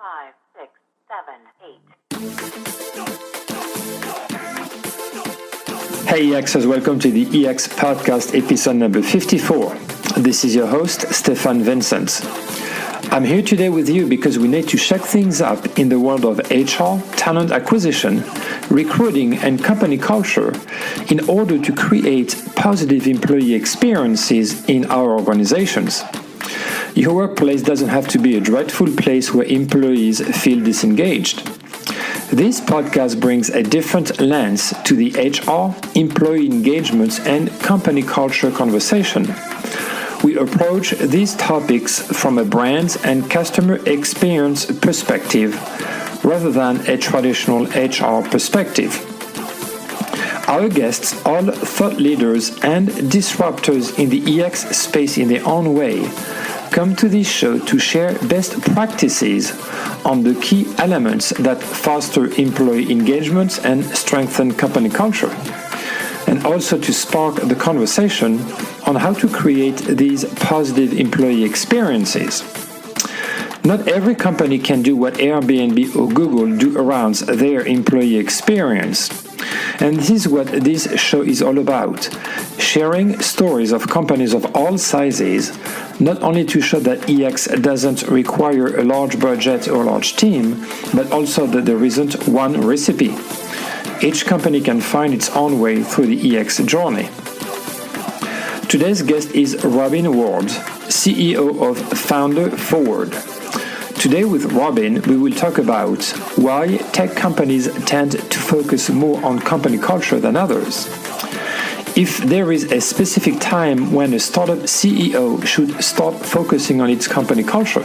5, 6, 7, 8. Hey EXers, welcome to the EX podcast episode number 54. This is your host, Stefan Vincent. I'm here today with you because we need to shake things up in the world of HR, talent acquisition, recruiting, and company culture in order to create positive employee experiences in our organizations. Your workplace doesn't have to be a dreadful place where employees feel disengaged. This podcast brings a different lens to the HR, employee engagement, and company culture conversation. We approach these topics from a brand and customer experience perspective rather than a traditional HR perspective. Our guests, all thought leaders and disruptors in the EX space in their own way, come to this show to share best practices on the key elements that foster employee engagement and strengthen company culture, and also to spark the conversation on how to create these positive employee experiences. Not every company can do what Airbnb or Google do around their employee experience. And this is what this show is all about, sharing stories of companies of all sizes, not only to show that EX doesn't require a large budget or large team, but also that there isn't one recipe. Each company can find its own way through the EX journey. Today's guest is Robyn Ward, CEO of FounderForward. Today with Robyn, we will talk about why tech companies tend to focus more on company culture than others. If there is a specific time when a startup CEO should start focusing on its company culture.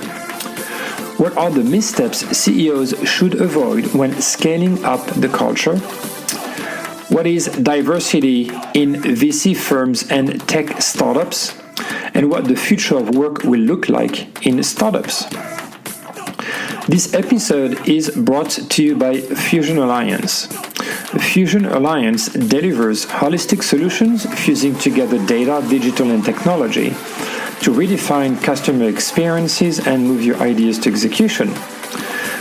What are the missteps CEOs should avoid when scaling up the culture? What is diversity in VC firms and tech startups? And what the future of work will look like in startups? This episode is brought to you by Fusion Alliance. Fusion Alliance delivers holistic solutions fusing together data, digital, and technology to redefine customer experiences and move your ideas to execution.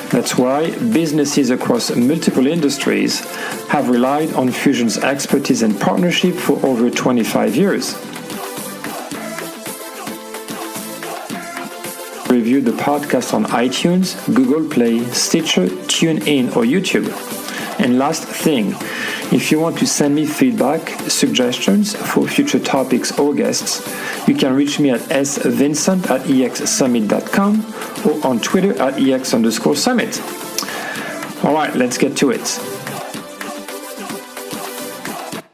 That's why businesses across multiple industries have relied on Fusion's expertise and partnership for over 25 years. Review the podcast on iTunes, Google Play, Stitcher, TuneIn, or YouTube. And last thing, if you want to send me feedback, suggestions for future topics or guests, you can reach me at svincent@exsummit.com or on Twitter @ex_summit. All right, let's get to it.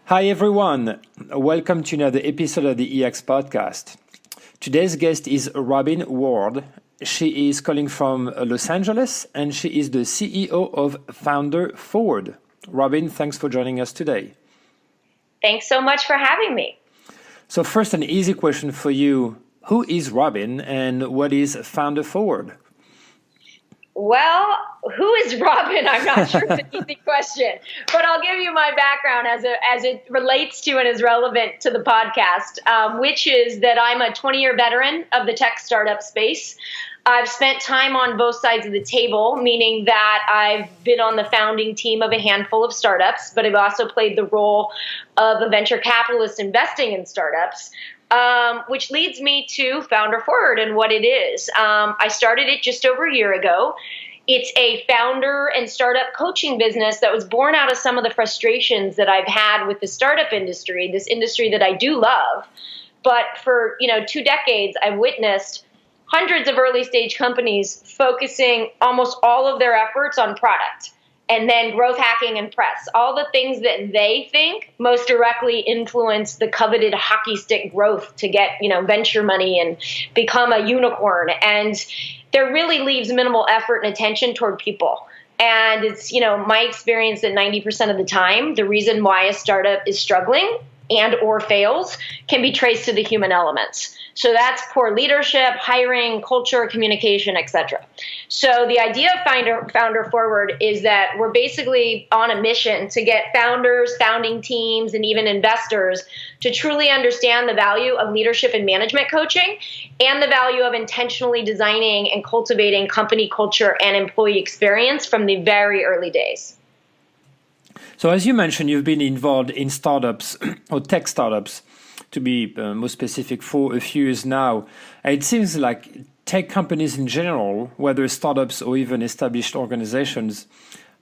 Hi, everyone. Welcome to another episode of the EX podcast. Today's guest is Robyn Ward. She is calling from Los Angeles, and she is the CEO of FounderForward. Robyn, thanks for joining us today. Thanks so much for having me. So first, an easy question for you. Who is Robyn, and what is FounderForward? Well, who is Robyn? I'm not sure it's an easy question, but I'll give you my background as it relates to and is relevant to the podcast, which is that I'm a 20-year veteran of the tech startup space. I've spent time on both sides of the table, meaning that I've been on the founding team of a handful of startups, but I've also played the role of a venture capitalist investing in startups. Which leads me to FounderForward and what it is. I started it just over a year ago. It's a founder and startup coaching business that was born out of some of the frustrations that I've had with the startup industry, this industry that I do love. But for 2 decades, I've witnessed hundreds of early stage companies focusing almost all of their efforts on product. And then growth hacking and press, all the things that they think most directly influence the coveted hockey stick growth to get, venture money and become a unicorn. And there really leaves minimal effort and attention toward people. And it's, my experience that 90% of the time, the reason why a startup is struggling and or fails can be traced to the human elements. So that's poor leadership, hiring, culture, communication, etc. So the idea of Founder Forward is that we're basically on a mission to get founders, founding teams, and even investors to truly understand the value of leadership and management coaching and the value of intentionally designing and cultivating company culture and employee experience from the very early days. So as you mentioned, you've been involved in startups or tech startups, to be more specific, for a few years now. It seems like tech companies in general, whether startups or even established organizations,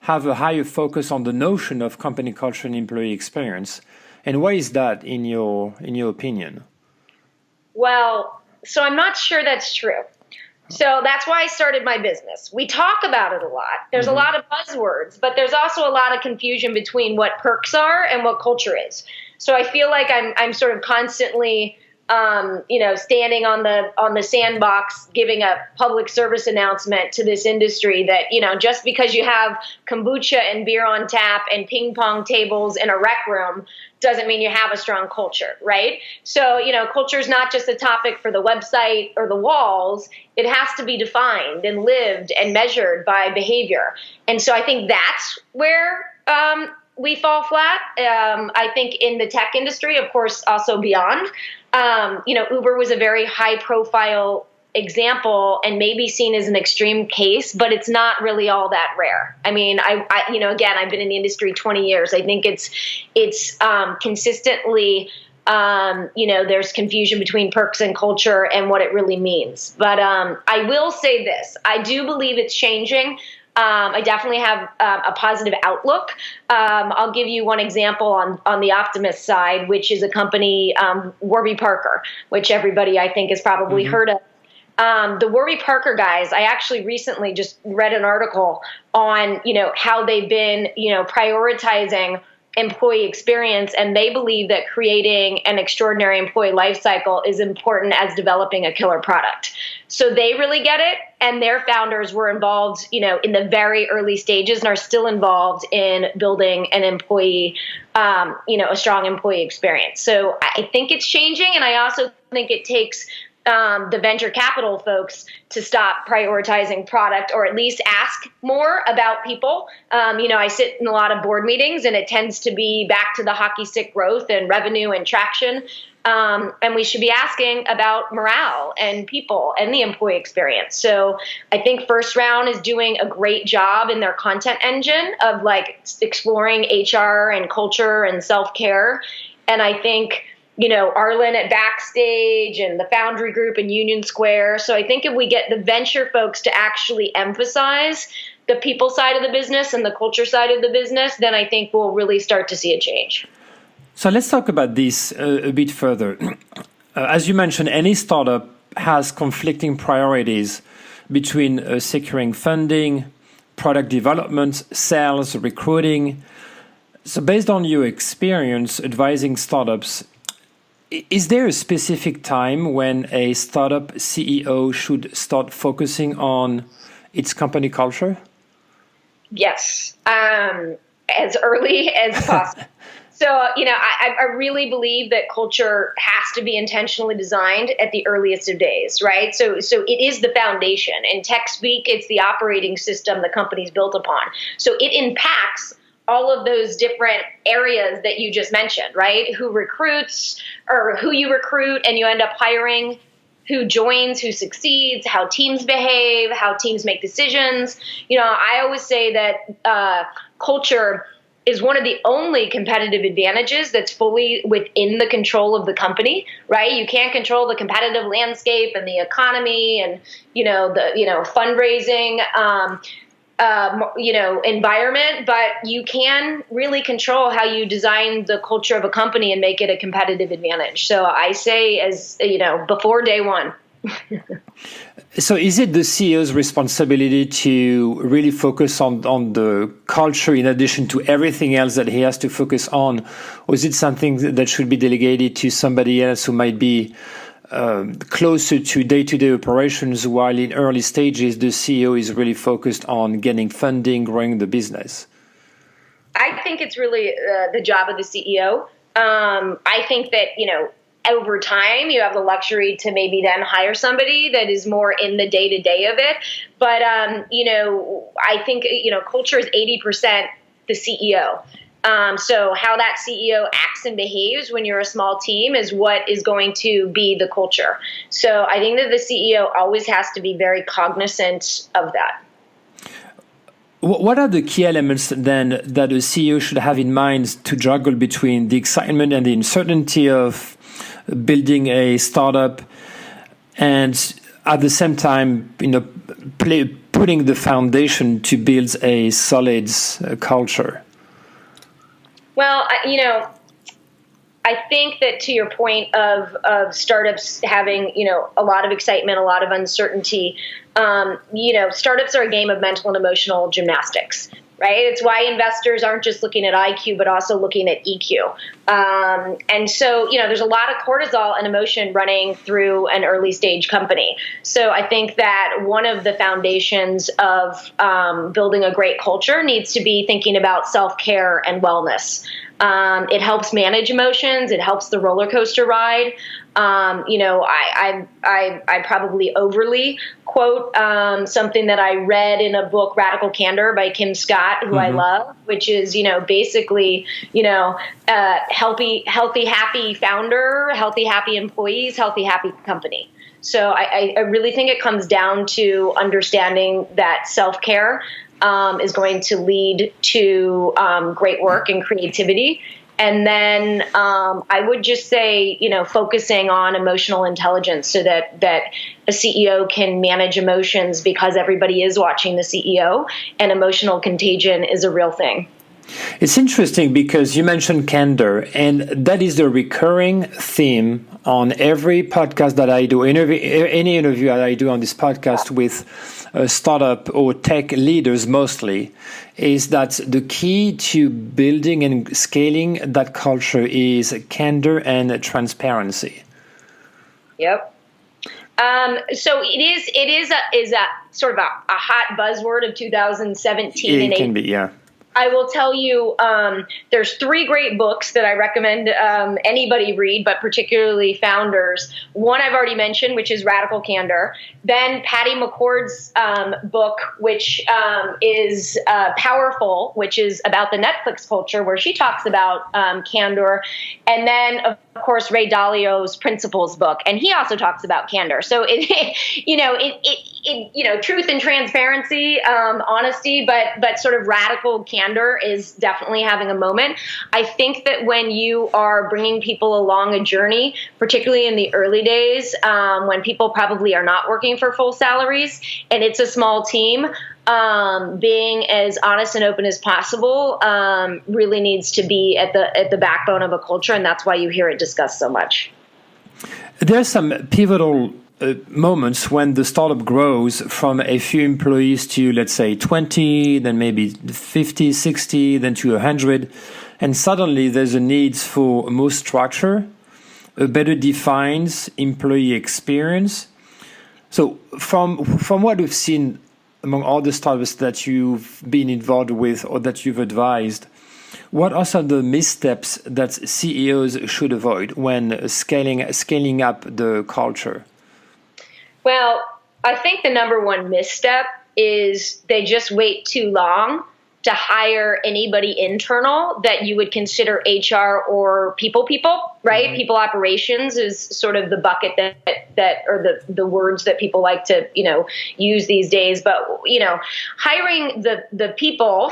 have a higher focus on the notion of company culture and employee experience. And why is that in your opinion? Well, so I'm not sure that's true. So that's why I started my business. We talk about it a lot. There's a lot of buzzwords, but there's also a lot of confusion between what perks are and what culture is. So I feel like I'm sort of constantly, standing on the sandbox, giving a public service announcement to this industry that, just because you have kombucha and beer on tap and ping pong tables in a rec room doesn't mean you have a strong culture, right? So, culture is not just a topic for the website or the walls. It has to be defined and lived and measured by behavior. And so I think that's where we fall flat. I think in the tech industry, of course, also beyond. Uber was a very high profile example and maybe seen as an extreme case, but it's not really all that rare. I mean, again, I've been in the industry 20 years. I think it's consistently, there's confusion between perks and culture and what it really means. But I will say this, I do believe it's changing. I definitely have a positive outlook. I'll give you one example on the optimist side, which is a company, Warby Parker, which everybody I think has probably heard of. The Warby Parker guys, I actually recently just read an article on, how they've been, prioritizing employee experience, and they believe that creating an extraordinary employee life cycle is important as developing a killer product. So they really get it, and their founders were involved, in the very early stages and are still involved in building an employee, a strong employee experience. So I think it's changing, and I also think it takes the venture capital folks to stop prioritizing product, or at least ask more about people. I sit in a lot of board meetings, and it tends to be back to the hockey stick growth and revenue and traction. And we should be asking about morale and people and the employee experience. So I think First Round is doing a great job in their content engine of exploring HR and culture and self-care. And I think Arlen at Backstage and the Foundry Group and Union Square. So I think if we get the venture folks to actually emphasize the people side of the business and the culture side of the business, then I think we'll really start to see a change. So let's talk about this a bit further. As you mentioned, any startup has conflicting priorities between securing funding, product development, sales, recruiting. So based on your experience advising startups, is there a specific time when a startup CEO should start focusing on its company culture? Yes, as early as possible. So, I really believe that culture has to be intentionally designed at the earliest of days, right? So it is the foundation. In tech speak, it's the operating system the company's built upon. So it impacts all of those different areas that you just mentioned, right? Who recruits, or who you recruit and you end up hiring, who joins, who succeeds, how teams behave, how teams make decisions. I always say that culture is one of the only competitive advantages that's fully within the control of the company, right? You can't control the competitive landscape and the economy and, the fundraising, environment, but you can really control how you design the culture of a company and make it a competitive advantage. So I say, before day one. So is it the CEO's responsibility to really focus on the culture in addition to everything else that he has to focus on? Or is it something that should be delegated to somebody else who might be closer to day-to-day operations, while in early stages, the CEO is really focused on getting funding, growing the business? I think it's really the job of the CEO I think that, over time, you have the luxury to maybe then hire somebody that is more in the day-to-day of it. But, I think, culture is 80% the CEO. So how that CEO acts and behaves when you're a small team is what is going to be the culture. So I think that the CEO always has to be very cognizant of that. What are the key elements then that a CEO should have in mind to juggle between the excitement and the uncertainty of building a startup, and at the same time, putting the foundation to build a solid culture? Well, I think that to your point of startups having, a lot of excitement, a lot of uncertainty, startups are a game of mental and emotional gymnastics, right? It's why investors aren't just looking at IQ, but also looking at EQ. And so, there's a lot of cortisol and emotion running through an early stage company. So I think that one of the foundations of building a great culture needs to be thinking about self-care and wellness. It helps manage emotions. It helps the roller coaster ride. I probably overly quote something that I read in a book, Radical Candor by Kim Scott, who I love, which is, basically, healthy, happy founder, healthy, happy employees, healthy, happy company. So I really think it comes down to understanding that self-care is going to lead to great work and creativity. And then I would just say, focusing on emotional intelligence so that a CEO can manage emotions, because everybody is watching the CEO, and emotional contagion is a real thing. It's interesting because you mentioned candor, and that is the recurring theme on every podcast that I do, any interview that I do on this podcast with startup or tech leaders mostly, is that the key to building and scaling that culture is candor and transparency. Yep. So it is a sort of a hot buzzword of 2017 and 18. It can be, yeah. I will tell you, there's 3 great books that I recommend anybody read, but particularly founders. One I've already mentioned, which is Radical Candor. Then Patty McCord's book, which is Powerful, which is about the Netflix culture, where she talks about candor. And then, of course, Ray Dalio's Principles book, and he also talks about candor. So truth and transparency, honesty, but sort of radical candor is definitely having a moment. I think that when you are bringing people along a journey, particularly in the early days, when people probably are not working for full salaries and it's a small team, being as honest and open as possible really needs to be at the backbone of a culture, and that's why you hear it discussed so much. There's some pivotal moments when the startup grows from a few employees to, let's say, 20, then maybe 50, 60, then to 100, and suddenly there's a need for more structure, a better defined employee experience. So from what we've seen among all the startups that you've been involved with or that you've advised, what are some of the missteps that CEOs should avoid when scaling up the culture? Well, I think the number one misstep is they just wait too long to hire anybody internal that you would consider HR or people, right? Mm-hmm. People operations is sort of the bucket that or the words that people like to, use these days. But, hiring the people,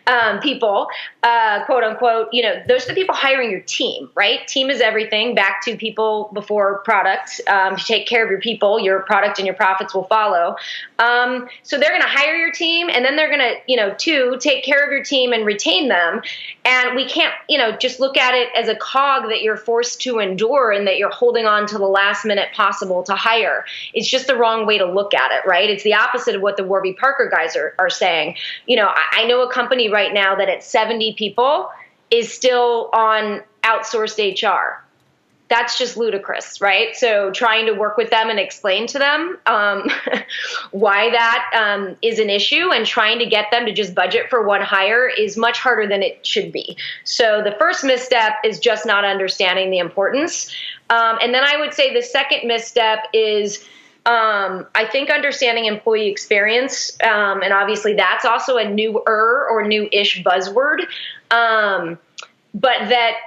quote unquote, those are the people hiring your team, right? Team is everything. Back to people before product. If you take care of your people, your product and your profits will follow. So they're going to hire your team, and then they're going to, take care of your team and retain them. And we can't, just look at it as a cog that you're forced to endure and that you're holding on to the last minute possible to hire. It's just the wrong way to look at it, right? It's the opposite of what the Warby Parker guys are saying. I know a company right now that at 70 people is still on outsourced HR. that's just ludicrous, right? So trying to work with them and explain to them why that is an issue, and trying to get them to just budget for one hire is much harder than it should be. So the first misstep is just not understanding the importance. And then I would say the second misstep is I think understanding employee experience, and obviously that's also a newer or new-ish buzzword, but that,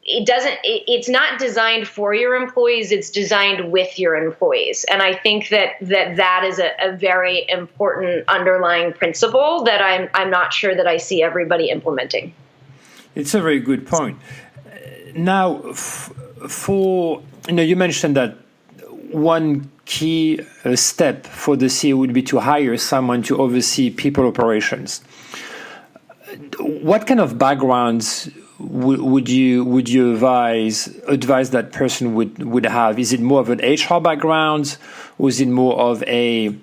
it's not designed for your employees, it's designed with your employees. And I think that is a very important underlying principle that I'm not sure that I see everybody implementing. It's a very good point. Now, you mentioned that one key step for the CEO would be to hire someone to oversee people operations. What kind of backgrounds would you advise that person would have? Is it more of an HR background, or is it more of a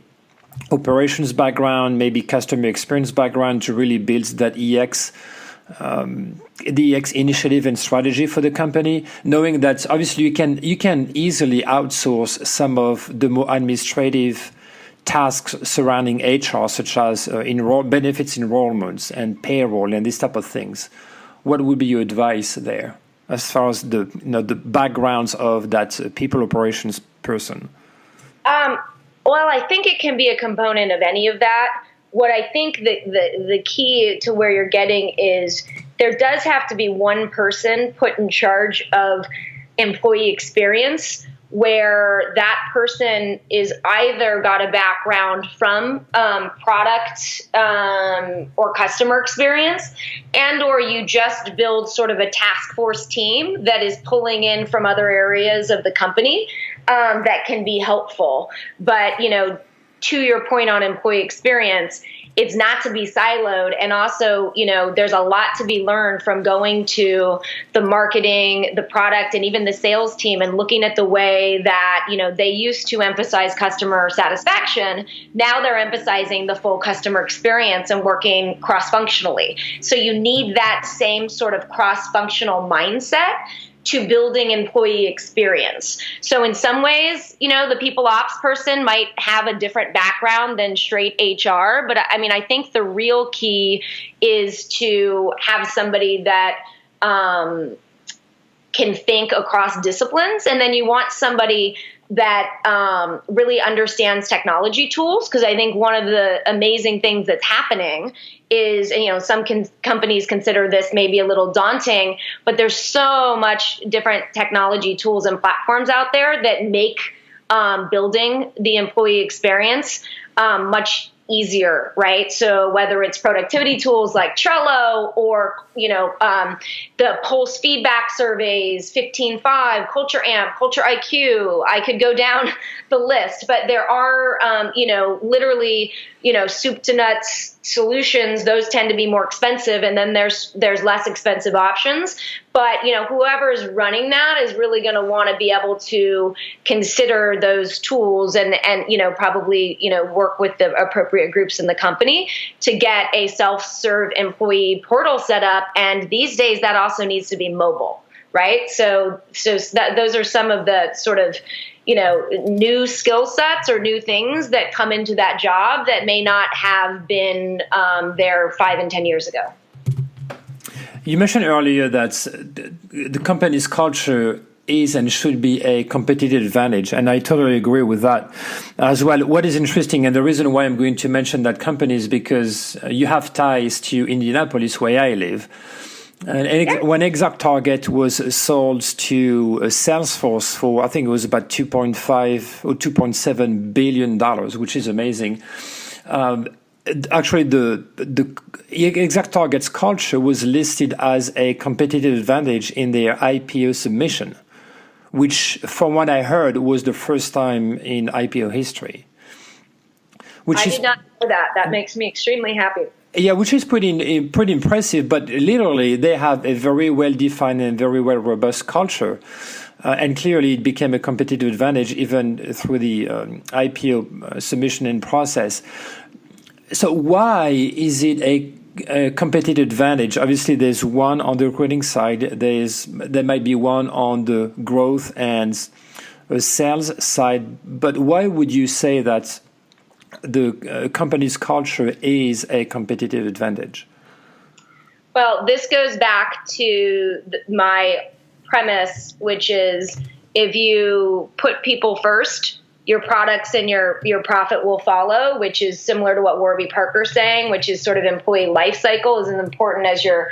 operations background, maybe customer experience background, to really build that the EX initiative and strategy for the company, knowing that obviously you can easily outsource some of the more administrative tasks surrounding HR, such as benefits enrollments and payroll and these type of things. What would be your advice there, as far as the backgrounds of that people operations person? Well, I think it can be a component of any of that. What I think the key to where you're getting is there does have to be one person put in charge of employee experience, where that person is either got a background from product or customer experience, and or you just build sort of a task force team that is pulling in from other areas of the company that can be helpful. But, to your point on employee experience, it's not to be siloed. And also, there's a lot to be learned from going to the marketing, the product, and even the sales team and looking at the way that, they used to emphasize customer satisfaction. Now they're emphasizing the full customer experience and working cross-functionally. So you need that same sort of cross-functional mindset to building employee experience. So in some ways, the people ops person might have a different background than straight HR. But I think the real key is to have somebody that can think across disciplines. And then you want somebody that really understands technology tools, because I think one of the amazing things that's happening is, some companies consider this maybe a little daunting, but there's so much different technology tools and platforms out there that make building the employee experience much easier, right? So whether it's productivity tools like Trello or, the Pulse feedback surveys, 15.5, Culture Amp, Culture IQ, I could go down the list, but there are, literally, soup to nuts solutions. Those tend to be more expensive. And then there's less expensive options. But, whoever is running that is really going to want to be able to consider those tools and probably, work with the appropriate groups in the company to get a self-serve employee portal set up. And these days that also needs to be mobile, right? So those are some of the sort of, new skill sets or new things that come into that job that may not have been there 5 and 10 years ago. You mentioned earlier that the company's culture is and should be a competitive advantage, and I totally agree with that as well. What is interesting, and the reason why I'm going to mention that company, is because you have ties to Indianapolis, where I live. And when ExactTarget was sold to Salesforce for, I think it was about $2.5 or $2.7 billion, which is amazing. Actually, the ExactTarget's culture was listed as a competitive advantage in their IPO submission, which, from what I heard, was the first time in IPO history. I did not know that. That makes me extremely happy. Yeah, which is pretty impressive. But literally, they have a very well-defined and very well-robust culture. And clearly, it became a competitive advantage even through the IPO submission and process. So why is it a competitive advantage? Obviously, there's one on the recruiting side. There might be one on the growth and sales side. But why would you say that the company's culture is a competitive advantage? Well, this goes back to my premise, which is if you put people first, your products and your profit will follow, which is similar to what Warby Parker's saying, which is sort of employee life cycle is as important as your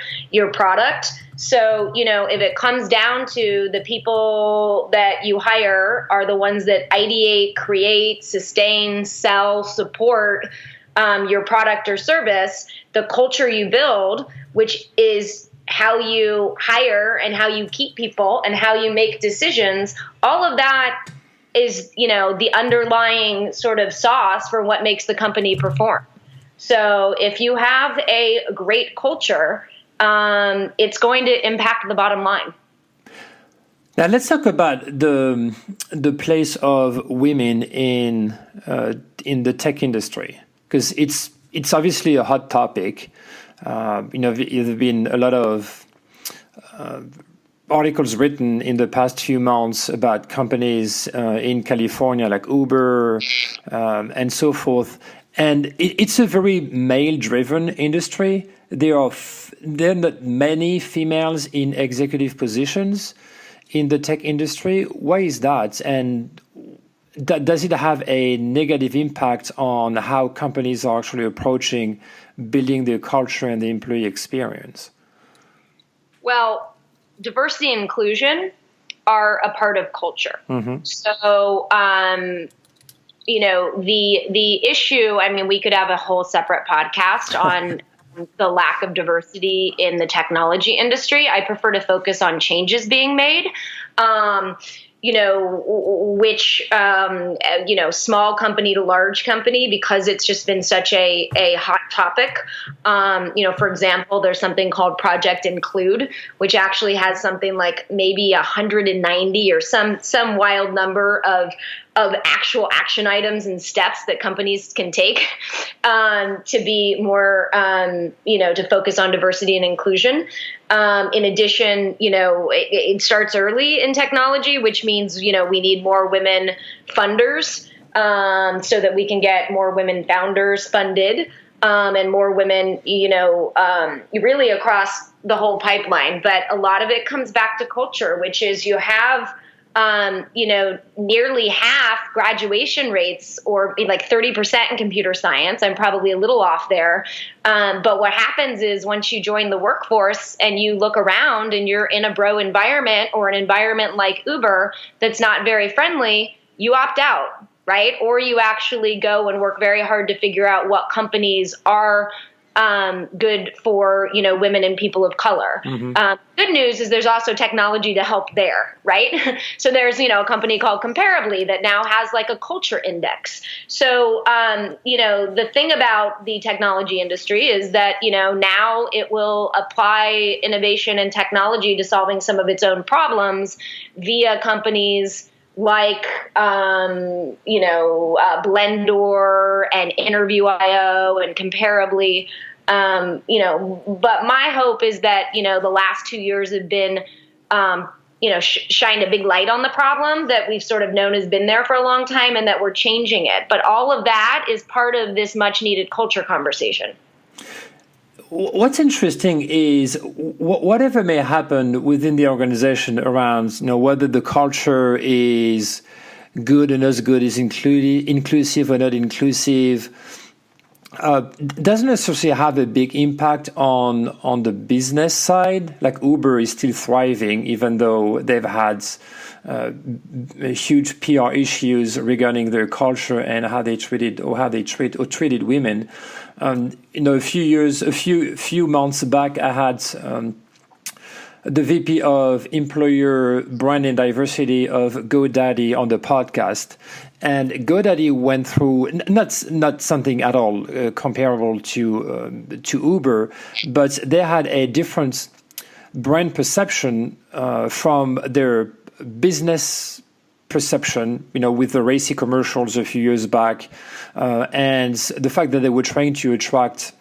product. So, if it comes down to the people that you hire are the ones that ideate, create, sustain, sell, support your product or service, the culture you build, which is how you hire and how you keep people and how you make decisions, all of that is, the underlying sort of sauce for what makes the company perform. So if you have a great culture, it's going to impact the bottom line. Now let's talk about the place of women in the tech industry, because it's obviously a hot topic. There have been a lot of articles written in the past few months about companies in California like Uber and so forth. And it's a very male-driven industry. There are not many females in executive positions in the tech industry. Why is that? And does it have a negative impact on how companies are actually approaching building their culture and the employee experience? Well, diversity and inclusion are a part of culture. Mm-hmm. So, the issue, we could have a whole separate podcast on the lack of diversity in the technology industry. I prefer to focus on changes being made. Which, small company to large company, because it's just been such a hot topic. For example, there's something called Project Include, which actually has something like maybe 190 or some wild number of actual action items and steps that companies can take to be more, to focus on diversity and inclusion. In addition, it starts early in technology, which means, we need more women funders so that we can get more women founders funded and more women, really across the whole pipeline. But a lot of it comes back to culture, which is you have nearly half graduation rates, or like 30% in computer science. I'm probably a little off there. But what happens is once you join the workforce and you look around and you're in a bro environment or an environment like Uber that's not very friendly, you opt out, right? Or you actually go and work very hard to figure out what companies are good for, women and people of color. Mm-hmm. Good news is there's also technology to help there, right? So there's, a company called Comparably that now has like a culture index. So, the thing about the technology industry is that, now it will apply innovation and technology to solving some of its own problems via companies like, Blendor and Interview.io and Comparably, but my hope is that, the last 2 years have been, shined a big light on the problem that we've sort of known has been there for a long time and that we're changing it. But all of that is part of this much needed culture conversation. What's interesting is whatever may happen within the organization around, whether the culture is good or not good, is inclusive or not inclusive, doesn't necessarily have a big impact on the business side. Like Uber is still thriving, even though they've had huge PR issues regarding their culture and how they treated women. A few months back, I had the VP of Employer Brand and Diversity of GoDaddy on the podcast, and GoDaddy went through not something at all comparable to Uber, but they had a different brand perception from their business perception, with the racy commercials a few years back, and the fact that they were trying to attract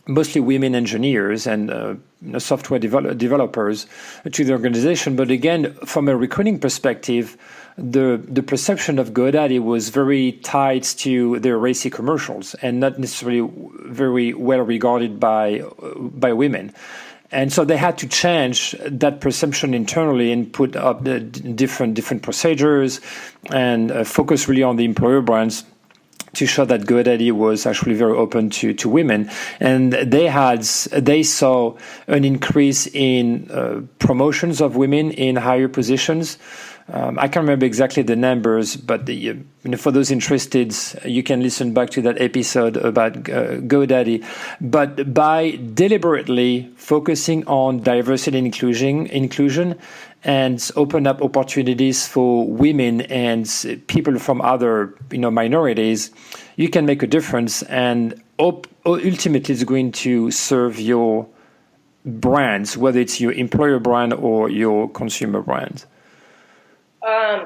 mostly women engineers and software developers to the organization. But again, from a recruiting perspective, the perception of GoDaddy was very tied to their racy commercials and not necessarily very well regarded by women. And so they had to change that perception internally and put up the different procedures and focus really on the employer brands to show that GoDaddy was actually very open to women. And they saw an increase in promotions of women in higher positions. I can't remember exactly the numbers, but for those interested, you can listen back to that episode about GoDaddy. But by deliberately focusing on diversity and inclusion and open up opportunities for women and people from other minorities, you can make a difference, and ultimately it's going to serve your brands, whether it's your employer brand or your consumer brand.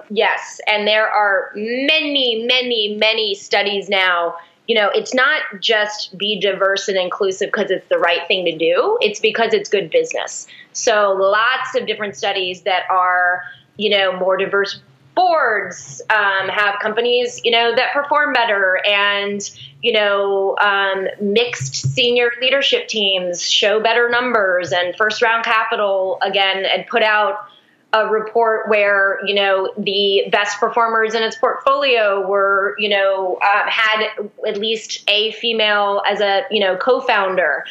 Yes, and there are many studies now. It's not just be diverse and inclusive because it's the right thing to do. It's because it's good business. So lots of different studies that are, more diverse boards, have companies, that perform better, and, mixed senior leadership teams show better numbers, and first round capital again, and put out a report where, the best performers in its portfolio were, had at least a female as a, co-founder.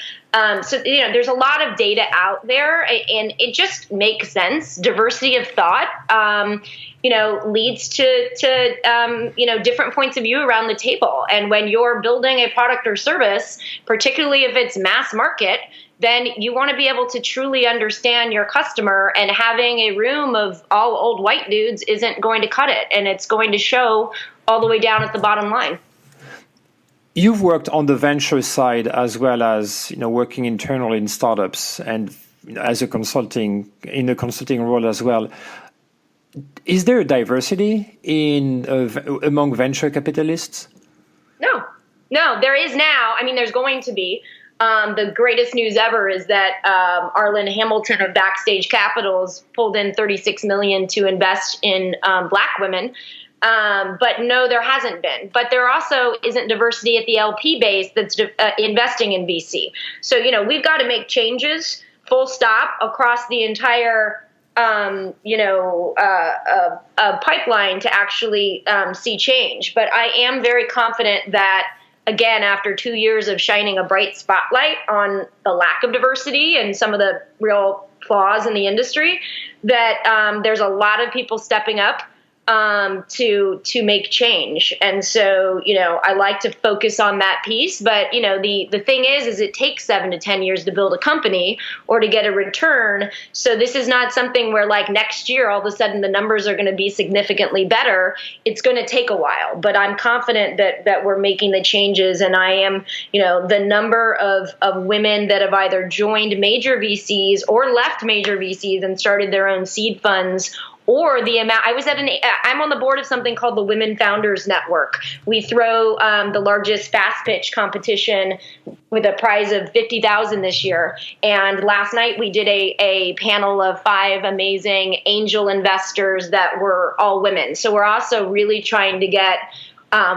So, there's a lot of data out there, and it just makes sense. Diversity of thought, leads to different points of view around the table. And when you're building a product or service, particularly if it's mass market, then you want to be able to truly understand your customer, and having a room of all old white dudes isn't going to cut it, and it's going to show all the way down at the bottom line. You've worked on the venture side as well as working internally in startups and as a consulting role as well. Is there a diversity among venture capitalists? No, there is now. I mean, there's going to be. The greatest news ever is that Arlen Hamilton of Backstage Capitals pulled in $36 million to invest in Black women. But no, there hasn't been. But there also isn't diversity at the LP base that's investing in VC. So, we've got to make changes, full stop, across the entire pipeline to actually see change. But I am very confident that, again, after 2 years of shining a bright spotlight on the lack of diversity and some of the real flaws in the industry, that there's a lot of people stepping up to make change. And so, I like to focus on that piece. But, the thing is it takes 7 to 10 years to build a company or to get a return. So this is not something where like next year, all of a sudden the numbers are going to be significantly better. It's going to take a while, but I'm confident that we're making the changes. And I am, the number of women that have either joined major VCs or left major VCs and started their own seed funds, or the amount. I'm on the board of something called the Women Founders Network. We throw the largest fast pitch competition with a prize of $50,000 this year. And last night we did a panel of 5 amazing angel investors that were all women. So we're also really trying to get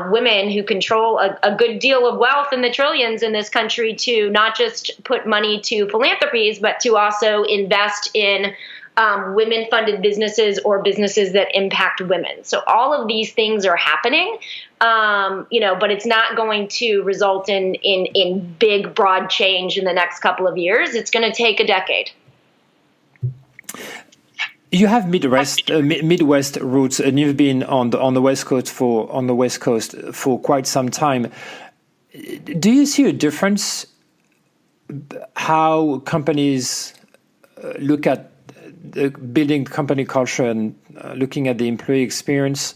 women who control a good deal of wealth in the trillions in this country to not just put money to philanthropies, but to also invest in women-funded businesses or businesses that impact women. So all of these things are happening, but it's not going to result in big, broad change in the next couple of years. It's going to take a decade. You have Midwest roots, and you've been on the West Coast for quite some time. Do you see a difference how companies look at building company culture and looking at the employee experience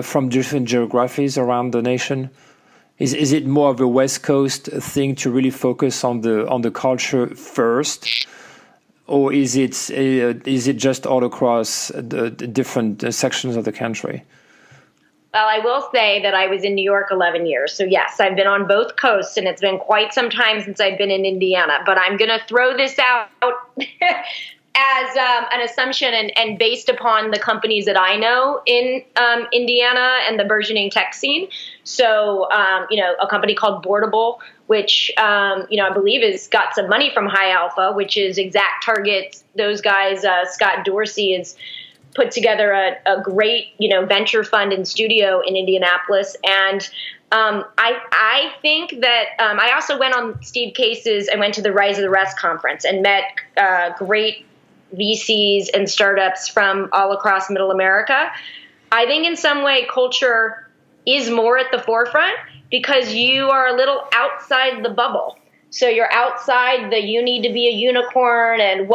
from different geographies around the nation? Is it more of a West Coast thing to really focus on the culture first, or is it just all across the different sections of the country? Well, I will say that I was in New York 11 years. So yes, I've been on both coasts, and it's been quite some time since I've been in Indiana. But I'm going to throw this out as an assumption and based upon the companies that I know in Indiana and the burgeoning tech scene. So, a company called Boardable, which, I believe has got some money from High Alpha, which is Exact Targets. Those guys, Scott Dorsey is put together a great, venture fund and studio in Indianapolis. And I think that I also went on Steve Case's, I went to the Rise of the Rest conference and met great VCs and startups from all across Middle America. I think in some way culture is more at the forefront because you are a little outside the bubble. So you're outside you need to be a unicorn and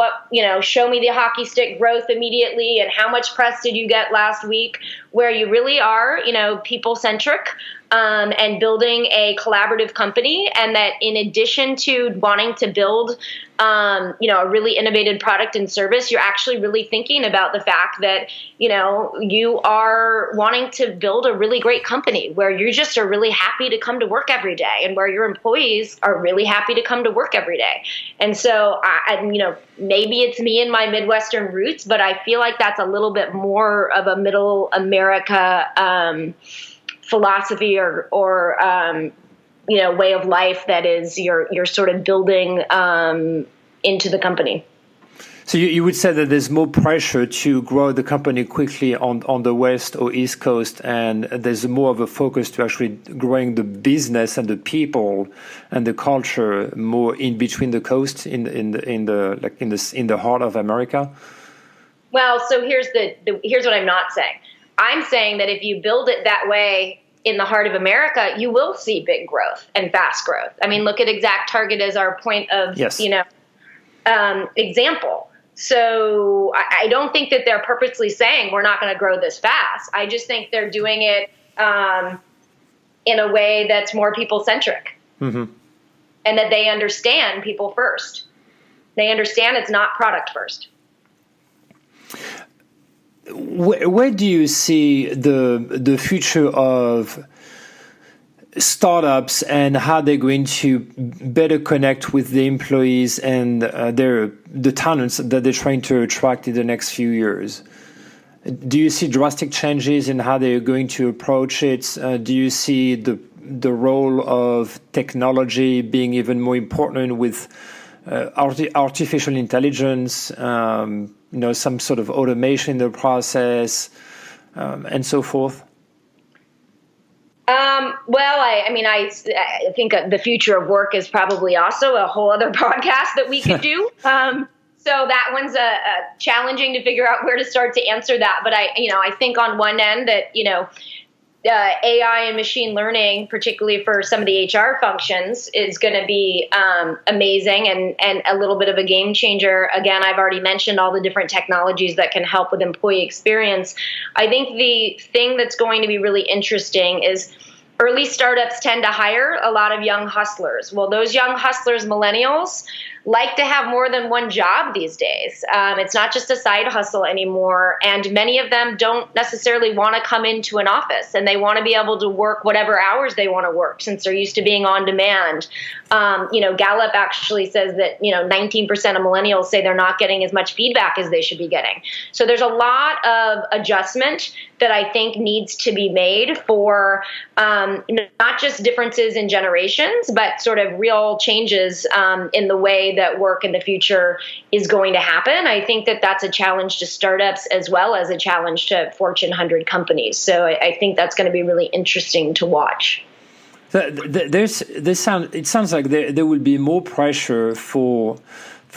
show me the hockey stick growth immediately and how much press did you get last week, where you really are, people centric and building a collaborative company. And that in addition to wanting to build, a really innovative product and service, you're actually really thinking about the fact that, you are wanting to build a really great company where you just are really happy to come to work every day and where your employees are really happy to come to work every day. And so, maybe it's me and my Midwestern roots, but I feel like that's a little bit more of a middle America philosophy or way of life that is you're sort of building into the company. So you would say that there's more pressure to grow the company quickly on the West or East Coast, and there's more of a focus to actually growing the business and the people and the culture more in between the coasts in the heart of America. Well, so here's what I'm not saying. I'm saying that if you build it that way in the heart of America, you will see big growth and fast growth. I mean, look at Exact Target as our point of, example. So I don't think that they're purposely saying we're not going to grow this fast. I just think they're doing it in a way that's more people-centric. Mm-hmm. And that they understand people first. They understand it's not product first. Where do you see the future of startups and how they're going to better connect with the employees and the talents that they're trying to attract in the next few years? Do you see drastic changes in how they're going to approach it? Do you see the role of technology being even more important with artificial intelligence, some sort of automation in the process, and so forth? I think the future of work is probably also a whole other podcast that we could do. So that one's challenging to figure out where to start to answer that. But I think on one end that, AI and machine learning, particularly for some of the HR functions, is going to be amazing and a little bit of a game changer. Again, I've already mentioned all the different technologies that can help with employee experience. I think the thing that's going to be really interesting is early startups tend to hire a lot of young hustlers. Well, those young hustlers, millennials, like to have more than one job these days. It's not just a side hustle anymore. And many of them don't necessarily want to come into an office, and they want to be able to work whatever hours they want to work since they're used to being on demand. Gallup actually says that, 19% of millennials say they're not getting as much feedback as they should be getting. So there's a lot of adjustment that I think needs to be made for not just differences in generations, but sort of real changes in the way that work in the future is going to happen. I think that that's a challenge to startups as well as a challenge to Fortune 100 companies. So I think that's going to be really interesting to watch. It sounds like there will be more pressure for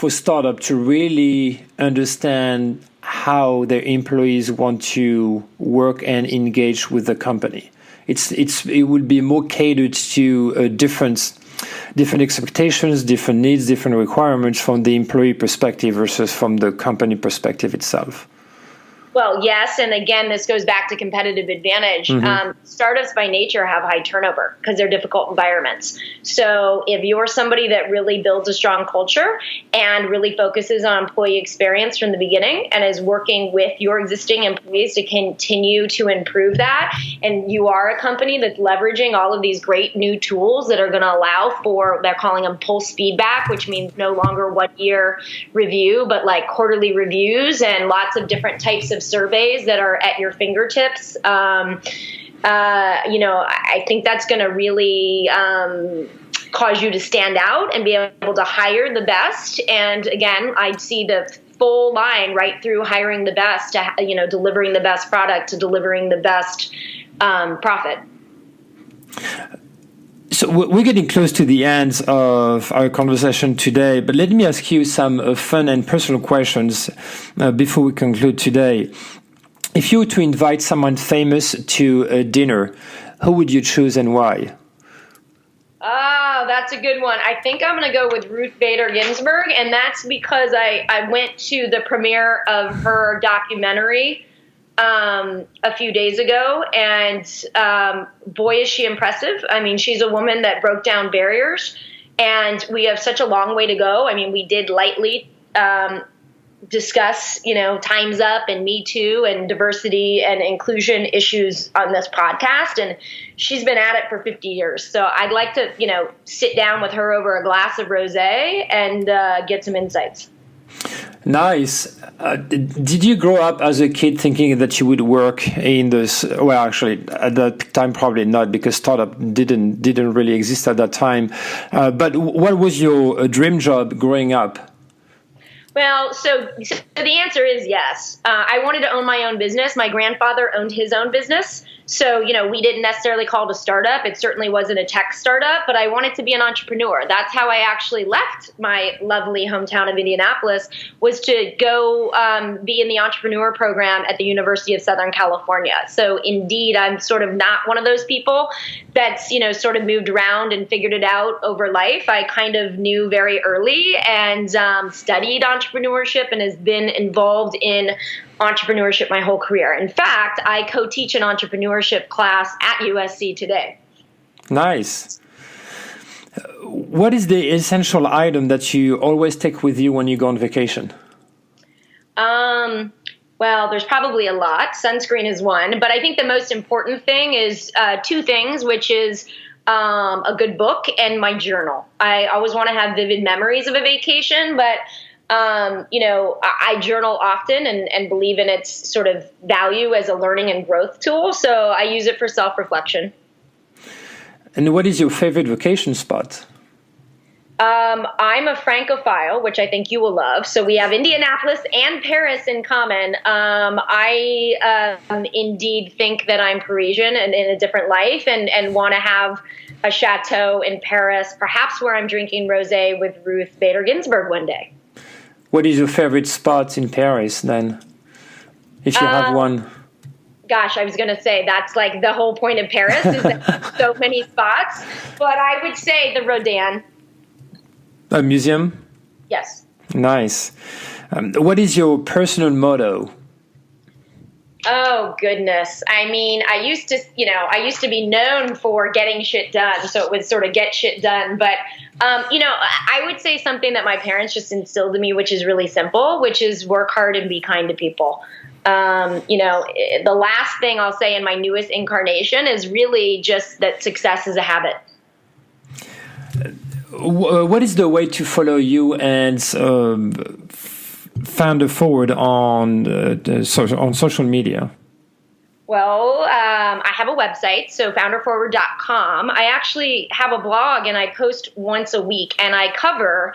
startup to really understand how their employees want to work and engage with the company. It would be more catered to different expectations, different needs, different requirements from the employee perspective versus from the company perspective itself. Well, yes. And again, this goes back to competitive advantage. Startups by nature have high turnover because they're difficult environments. So if you're somebody that really builds a strong culture and really focuses on employee experience from the beginning and is working with your existing employees to continue to improve that, and you are a company that's leveraging all of these great new tools that are going to allow for, they're calling them pulse feedback, which means no longer 1 year review, but like quarterly reviews and lots of different types of surveys that are at your fingertips. I think that's going to really cause you to stand out and be able to hire the best. And again, I see the full line right through hiring the best to, delivering the best product to delivering the best profit. So we're getting close to the end of our conversation today, but let me ask you some fun and personal questions before we conclude today. If you were to invite someone famous to a dinner, who would you choose and why? Oh, that's a good one. I think I'm going to go with Ruth Bader Ginsburg, and that's because I went to the premiere of her documentary a few days ago, and boy, is she impressive. I mean, she's a woman that broke down barriers, and we have such a long way to go. I mean, we did lightly discuss, Time's Up and Me Too and diversity and inclusion issues on this podcast, and she's been at it for 50 years. So I'd like to, sit down with her over a glass of rosé and get some insights. Nice. Did you grow up as a kid thinking that you would work in this? Well, actually, at that time, probably not, because startup didn't really exist at that time. But what was your dream job growing up? Well, so the answer is yes. I wanted to own my own business. My grandfather owned his own business. So, we didn't necessarily call it a startup. It certainly wasn't a tech startup, but I wanted to be an entrepreneur. That's how I actually left my lovely hometown of Indianapolis, was to go be in the entrepreneur program at the University of Southern California. So indeed, I'm sort of not one of those people that's, sort of moved around and figured it out over life. I kind of knew very early and studied entrepreneurship and has been involved in entrepreneurship my whole career. In fact, I co-teach an entrepreneurship class at USC today. Nice. What is the essential item that you always take with you when you go on vacation? Well, there's probably a lot. Sunscreen is one, but I think the most important thing is two things, which is a good book and my journal. I always want to have vivid memories of a vacation, but I journal often and believe in its sort of value as a learning and growth tool. So I use it for self-reflection. And what is your favorite vacation spot? I'm a Francophile, which I think you will love. So we have Indianapolis and Paris in common. I indeed think that I'm Parisian and in a different life and want to have a chateau in Paris, perhaps where I'm drinking rosé with Ruth Bader Ginsburg one day. What is your favorite spot in Paris then, if you have one? Gosh, I was going to say that's like the whole point of Paris is that so many spots. But I would say the Rodin. A museum? Yes. Nice. What is your personal motto? Oh, goodness. I mean, I used to be known for getting shit done. So it was sort of get shit done. But, I would say something that my parents just instilled in me, which is really simple, which is work hard and be kind to people. The last thing I'll say in my newest incarnation is really just that success is a habit. What is the way to follow you and FounderForward on social media? Well, I have a website, so FounderForward.com. I actually have a blog, and I post once a week, and I cover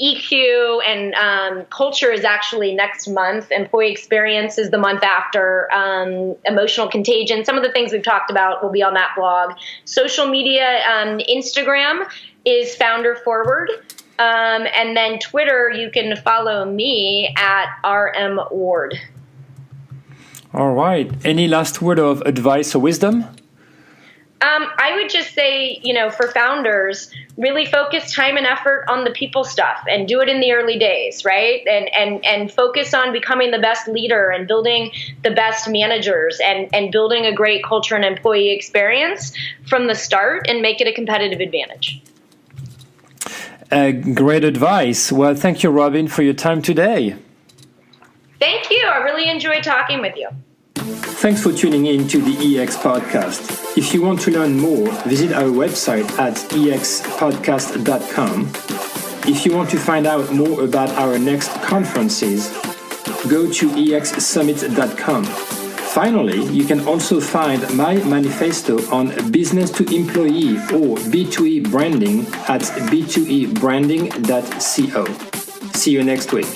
EQ and culture is actually next month. Employee experience is the month after. Emotional contagion. Some of the things we've talked about will be on that blog. Social media, Instagram is FounderForward. And then Twitter, you can follow me at RM Ward. All right. Any last word of advice or wisdom? I would just say, for founders, really focus time and effort on the people stuff and do it in the early days, right? And focus on becoming the best leader and building the best managers and building a great culture and employee experience from the start and make it a competitive advantage. Great advice. Well, thank you, Robyn, for your time today. Thank you. I really enjoyed talking with you. Thanks for tuning in to the EX Podcast. If you want to learn more, visit our website at expodcast.com. If you want to find out more about our next conferences, go to exsummit.com. Finally, you can also find my manifesto on business to employee or B2E branding at b2ebranding.co. See you next week.